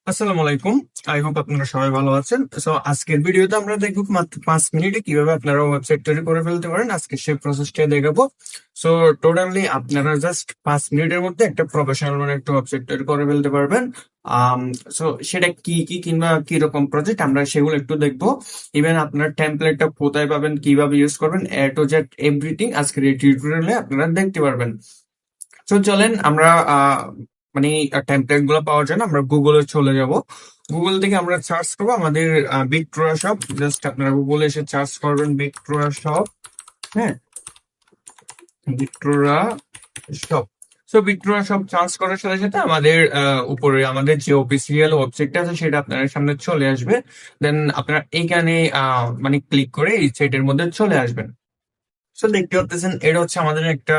আসসালামু আলাইকুম। I hope আপনারা সবাই ভালো আছেন। সো আজকের ভিডিওতে আমরা দেখব মাত্র 5 মিনিটে কিভাবে আপনারা ওয়েবসাইট তৈরি করে ফেলতে পারেন। আজকে সেই প্রসেসটা দেখাবো। সো টোটালি আপনারা জাস্ট 5 মিনিটের মধ্যে একটা প্রফেশনাল মানে একটা ওয়েবসাইট তৈরি করে ফেলতে পারবেন। আম সো সেটা কি কি কিংবা কি রকম প্রজেক্ট আমরা সেগুলো একটু দেখবো। ইভেন আপনার টেমপ্লেটটা কোথায় পাবেন, কিভাবে ইউজ করবেন, এ টু জেড এভরিথিং আজকের এই টিউটোরিয়ালে আপনারা দেখতে পারবেন। তো চলেন আমরা মানে টেমপ্লেট গুলো পাওয়ার জন্য আমরা গুগলে চলে যাব। গুগল থেকে আমরা সার্চ করবো আমাদের বিট্রোয়া শপ। জাস্ট আপনারা গুগলে এসে সার্চ করবেন বিট্রোয়া শপ। হ্যাঁ, বিট্রোয়া শপ। সো বিট্রোয়া শপ সার্চ করার সাথে সাথে আমাদের উপরে আমাদের যে অফিসিয়াল ওয়েবসাইটটা আছে সেটা আপনাদের সামনে চলে আসবে। দেন আপনারা এইখানে মানে ক্লিক করে এই সাইটের মধ্যে চলে আসবেন। সো দেখতে পাচ্ছেন এটা হচ্ছে আমাদের একটা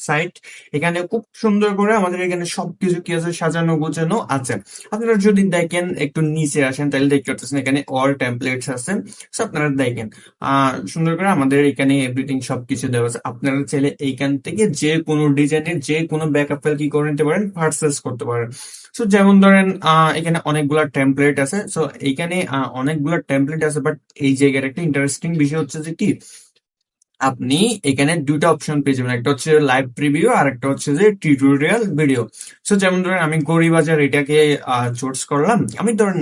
সাইট। এখানে খুব সুন্দর করে আমাদের এখানে সবকিছু কি আছে সাজানো গোছানো আছে। আপনারা যদি দেখেন একটু নিচে আসেন তাহলে দেখতে পাচ্ছেন এখানে অল টেমপ্লেটস আছে। সো আপনারা দেখেন সুন্দর করে আমাদের এখানে এভরিথিং সবকিছু দেওয়া আছে। আপনারা চাইলে এইখান থেকে যে কোনো ডিজাইনের যে কোনো ব্যাকআপ ফাইল কি করে নিতে পারেন, পারচেস করতে পারেন। সো যেমন ধরেন এখানে অনেকগুলা টেমপ্লেট আছে। সো এইখানে অনেকগুলা টেমপ্লেট আছে, বাট এই জায়গার একটা ইন্টারেস্টিং বিষয় হচ্ছে যে কি আপনি এখানে দুইটা অপশন পেয়ে যাবেন, একটা হচ্ছে লাইভ প্রিভিউ আর একটা হচ্ছে যে টিউটোরিয়াল ভিডিও। সো যেমন ধরেন আমি গড়িবাজার এটাকে চুজ করলাম। আমি ধরেন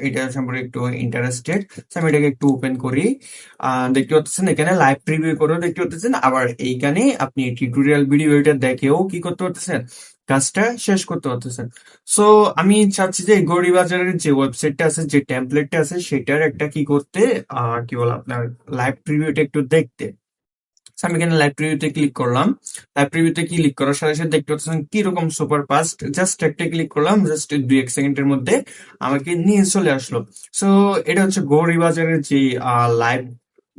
এটা সম্পর্কে একটু ইন্টারেস্টেড, আমি এটাকে একটু ওপেন করি। দেখতে পাচ্ছেন এখানে লাইভ প্রিভিউ করেও দেখতে পাচ্ছেন, আবার এইখানে আপনি টিউটোরিয়াল ভিডিও এটা দেখেও কি করতে পারতেছেন, কাজটা শেষ করতে পারতেছেন। সো আমি চাচ্ছি যে গড়িবাজারের যে ওয়েবসাইটটা আছে, যে টেমপ্লেটটা আছে, সেটার একটা কি করতে কি বলে আপনার লাইভ প্রিভিউটা একটু দেখতে। So, আমি এখানে লাইভ প্রিভিউতে ক্লিক করলাম। লাইভ প্রিভিউতে ক্লিক করার সাথে সাথে দেখতে পাচ্ছেন কিরকম সুপার ফাস্ট। জাস্ট একটা ক্লিক করলাম, জাস্ট 2-1 সেকেন্ডের মধ্যে আমাকে নিয়ে চলে আসলো। সো এটা হচ্ছে গৌরীবাজারের যে লাইভ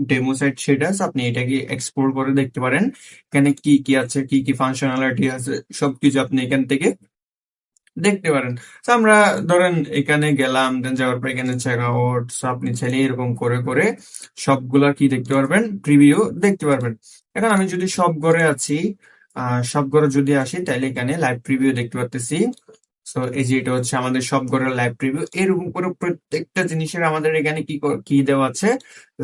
ডেমো সাইট সেটা। So, আপনি এটাকে এক্সপ্লোর করে দেখতে পারেন এখানে কি কি আছে, কি কি ফাংশনালিটি আছে, সবকিছু আপনি এখান থেকে দেখতে পারেন। তো আমরা ধরেন এখানে গেলাম, দেন যাওয়ার পর এখানে চেক আউট। আপনি চাইলে এরকম করে করে সবগুলা কি দেখতে পারবেন, প্রিভিউ দেখতে পারবেন। এখন আমি যদি সব ঘরে আছি, সব ঘরে যদি আসি তাহলে এখানে লাইভ প্রিভিউ দেখতে পারতেছি। সো এই যে এটা হচ্ছে আমাদের সব ঘরের লাইভ প্রিভিউ। এরকম করে প্রত্যেকটা জিনিসের আমাদের এখানে কি দেওয়া আছে,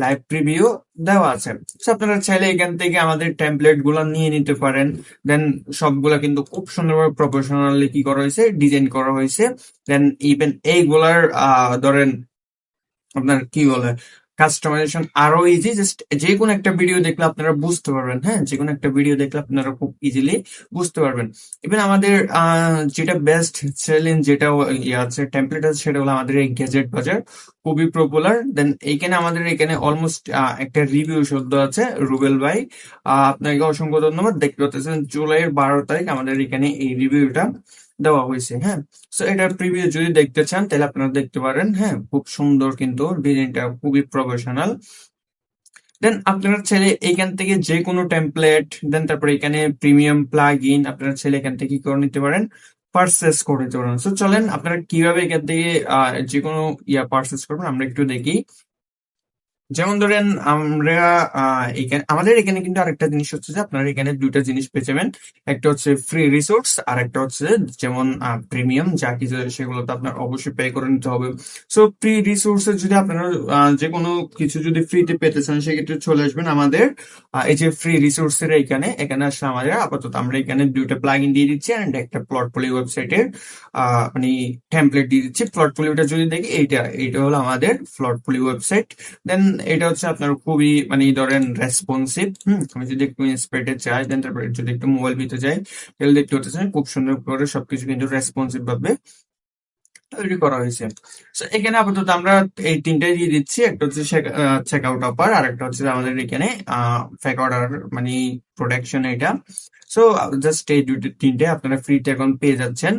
লাইভ প্রিভিউ দেওয়া আছে। সো আপনারা চাইলে এখান থেকে আমাদের টেমপ্লেট গুলা নিয়ে নিতে পারেন। দেন সবগুলা কিন্তু খুব সুন্দরভাবে প্রফেশনালি কি করা হয়েছে, ডিজাইন করা হয়েছে। দেন ইভেন এইগুলার ধরেন আপনার কি বলে কাস্টমাইজেশন আরো ইজি। জাস্ট যে কোনো একটা ভিডিও দেখলে আপনারা বুঝতে পারবেন। হ্যাঁ, যে কোনো একটা ভিডিও দেখলে আপনারা খুব ইজিলি বুঝতে পারবেন। ইভেন আমাদের যেটা বেস্ট সেলিং যেটা ইয়ে আছে টেমপ্লেট আছে, সেটা হলো আমাদের এই গ্যাজেট বাজার, খুবই পপুলার। দেন এইখানে আমাদের এখানে অলমোস্ট একটা রিভিউ শব্দ আছে, রুবেল ভাই, আপনাকে অসংখ্য ধন্যবাদ। দেখতে পাচ্ছেন জুলাইয়ের 12 তারিখ আমাদের এখানে এই রিভিউটা দেওয়া হয়েছে। হ্যাঁ, সো এটার প্রিভিউ যদি দেখতে চান তাহলে আপনারা দেখতে পারেন। হ্যাঁ, খুব সুন্দর, কিন্তু ডিজাইনটা খুবই প্রফেশনাল। দেন আপনারা চাইলে এখান থেকে যে কোনো টেমপ্লেট, দেন তারপরে এখানে প্রিমিয়াম প্লাগ ইন আপনারা চাইলে এখান থেকে কি করে নিতে পারেন, পারচেস করে নিতে পারেন। সো চলেন আপনারা কিভাবে এখান থেকে যে কোনো পারচেস করবেন আমরা একটু দেখি। যেমন ধরেন আমরা এখানে আমাদের এখানে কিন্তু আরেকটা জিনিস হচ্ছে যে আপনারা এখানে দুইটা জিনিস পেয়ে যাবেন। একটা হচ্ছে ফ্রি রিসোর্স আর একটা হচ্ছে যেমন প্রিমিয়াম, যা কিছু সেগুলো তো আপনার অবশ্যই পে করে নিতে হবে। সো ফ্রি রিসোর্স যদি আপনারা যে কোনো কিছু যদি ফ্রিতে পেতে চান সেক্ষেত্রে চলে আসবেন আমাদের এই যে ফ্রি রিসোর্স এর এখানে এখানে আসলে আমাদের আপাতত আমরা এখানে দুইটা প্লাগ ইন দিয়ে দিচ্ছি এন্ড একটা প্লটপলি ওয়েবসাইটের মানে টেমপ্লেট দিয়ে দিচ্ছি। প্লটপলিটা যদি দেখি এইটা এইটা হলো আমাদের প্লটপলি ওয়েবসাইট। দেন এটা হচ্ছে আপনার খুবই মানে ধরেন রেসপন্সিভ। আমি যদি একটু স্প্রেডে চাই, দেন তারপরে যদি একটু মোবাইল ভিতরে যাই তাহলে দেখতে হচ্ছে খুব সুন্দর করে সবকিছু কিন্তু রেসপন্সিভ ভাবে তৈরি করা হয়েছে। So, এখানে আপাতত আমরা এই তিনটাই দিয়ে দিচ্ছি। একটা হচ্ছে চেক আউট অফার, আর একটা হচ্ছে আমাদের এখানে ফেক অর্ডার মানে প্রোডাকশন এটা। সো জাস্ট এই দুটো তিনটে আপনারা ফ্রিতে এখন পেয়ে যাচ্ছেন।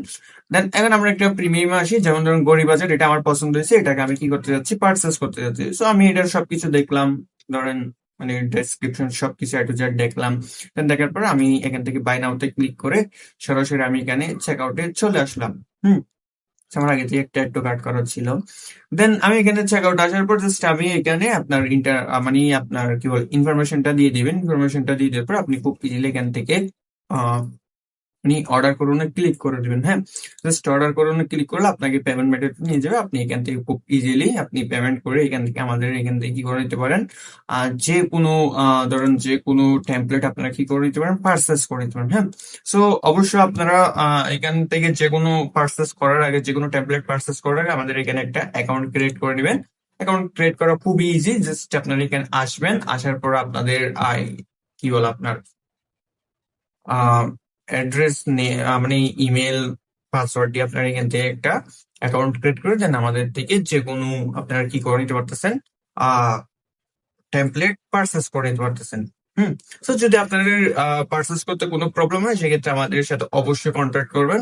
দেন এখন আমরা একটা প্রিমিয়াম আসি। যেমন ধরুন গড়িবাজার, এটা আমার পছন্দ হয়েছে, এটাকে আমি কি করতে যাচ্ছি, পারচেস করতে যাচ্ছি। সো আমি এটার সবকিছু দেখলাম, ধরেন মানে ডেসক্রিপশন সবকিছু একটু যা দেখলাম। দেন দেখার পর আমি এখান থেকে বাই নাওতে ক্লিক করে সরাসরি আমি এখানে চেক আউটে চলে আসলাম। হুম, আমার আগে থেকে একটা একটু কাট করা ছিল। দেন আমি এখানে চেক আউট আসার পর জাস্ট আমি এখানে আপনার মানে আপনার কি বল ইনফরমেশনটা দিয়ে দিবেন। ইনফরমেশনটা দিয়ে দেওয়ার পর আপনি খুব ইজিলি এখান থেকে আপনি অর্ডার করুন ক্লিক করে দিবেন। হ্যাঁ, জাস্ট অর্ডার করুন ক্লিক করলে আপনাকে পেমেন্ট মেথড নিয়ে যাবে। আপনি এখান থেকে খুব ইজিলি আপনি পেমেন্ট করে এখান থেকে আমাদের এখান থেকে কি করে নিতে পারেন, যে কোনো ধরেন যে কোনো টেমপ্লেট আপনারা কি করে নিতে পারেন, পারচেস করে নিতে পারেন। হ্যাঁ, সো অবশ্যই আপনারা এখান থেকে যে কোনো পারচেস করার আগে, যে কোনো টেমপ্লেট পারচেস করার আগে আমাদের এখানে একটা অ্যাকাউন্ট ক্রিয়েট করে নেবেন। অ্যাকাউন্ট ক্রিয়েট করা খুবই ইজি, জাস্ট আপনারা এখানে আসবেন, আসার পর আপনাদের কি বলে আপনার অ্যাড্রেস নিয়ে মানে ইমেল পাসওয়ার্ড দিয়ে আপনারা এখান থেকে একটা অ্যাকাউন্ট ক্রিয়েট করে দেন। আমাদের থেকে যে কোনো আপনারা কি করে নিতে পারতেছেন, টেমপ্লেট পারচেস করে নিতে পারতেছেন। হুম, তো যদি আপনাদের পারচেস করতে কোনো প্রবলেম হয় সেক্ষেত্রে আমাদের সাথে অবশ্যই কন্ট্যাক্ট করবেন।